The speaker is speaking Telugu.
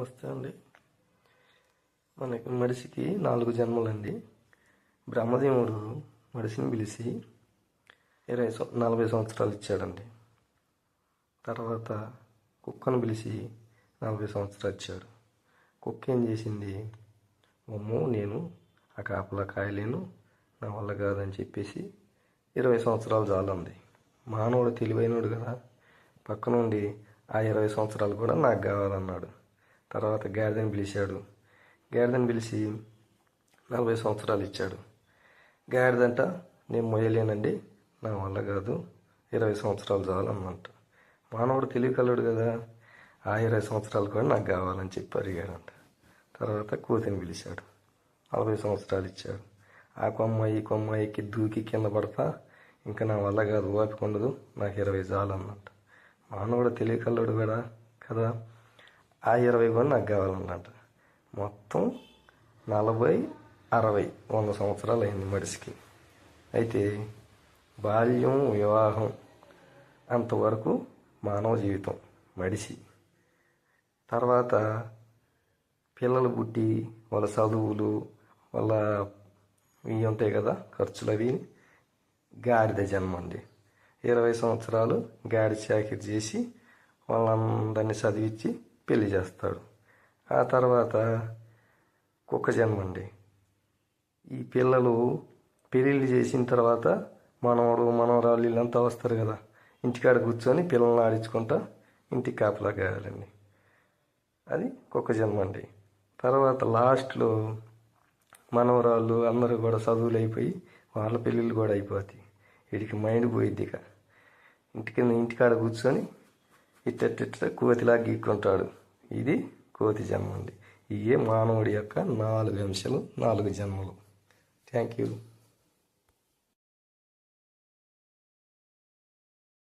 నమస్తే అండి. మనకి మనిషికి 4 జన్మలండి. బ్రహ్మదేవుడు మనిషిని పిలిచి 40 సంవత్సరాలు ఇచ్చాడండి. తర్వాత కుక్కను పిలిచి 40 సంవత్సరాలు ఇచ్చాడు. కుక్క ఏం చేసింది, అమ్మో నేను ఆ కాపలా కాయలేను, నా వల్ల కాదని చెప్పేసి 20 సంవత్సరాలు చాలంది. మానవుడు తెలివైనడు కదా, పక్క నుండి ఆ 20 సంవత్సరాలు కూడా నాకు కావాలన్నాడు. తర్వాత గాడిదని పిలిచాడు. గాడిదని పిలిచి 40 సంవత్సరాలు ఇచ్చాడు. గాడిదంట నేను మొయ్యలేనండి, నా వల్ల కాదు, 20 సంవత్సరాలు చాలన్నమాట. మానవుడు తెలియగలడు కదా, ఆ 20 సంవత్సరాలు కూడా నాకు కావాలని చెప్పి అడిగాడంట. తర్వాత కోతిని పిలిచాడు, 40 సంవత్సరాలు ఇచ్చాడు. ఆ కొమ్మ ఈ కొమ్మ ఎక్కి దూకి కింద పడతా, ఇంకా నా వల్ల కాదు, ఓపిక ఉండదు, నాకు 20 చాలన్నమాట. మానవుడు తెలియగలడు కూడా కదా, ఆ 20 కూడా నాకు కావాలన్నమాట. మొత్తం 40, 60, 100 సంవత్సరాలు అయింది మనిషికి. అయితే బాల్యం, వివాహం అంతవరకు మానవ జీవితం మడిసి. తర్వాత పిల్లలు పుట్టి వాళ్ళ చదువులు, వాళ్ళ ఇవి ఉంటాయి కదా ఖర్చులు, అవి గాడిద జన్మ అండి. 20 సంవత్సరాలు గాడి చాకిరి చేసి వాళ్ళందరినీ చదివించి పెళ్లి చేస్తాడు. ఆ తర్వాత కుక్క జన్మ అండి. ఈ పిల్లలు పెళ్ళిళ్ళు చేసిన తర్వాత మనవడు మనవరాళ్ళు వీళ్ళంతా వస్తారు కదా, ఇంటికాడ కూర్చొని పిల్లల్ని ఆడించుకుంటా ఇంటికి కాపలా కాయాలండి. అది కుక్క జన్మ అండి. తర్వాత లాస్ట్లో మనవరాళ్ళు అందరూ కూడా చదువులు అయిపోయి వాళ్ళ పెళ్ళిళ్ళు కూడా అయిపోతాయి. వీడికి మైండ్ పోయిద్ది. ఇక ఇంటికాడ కూర్చొని ఇట్ట కోతిలా గీక్కుంటాడు. ఇది కోతి జన్మ అండి. ఇవే మానవుడి యొక్క 4 అంశాలు, 4 జన్మలు. Thank you.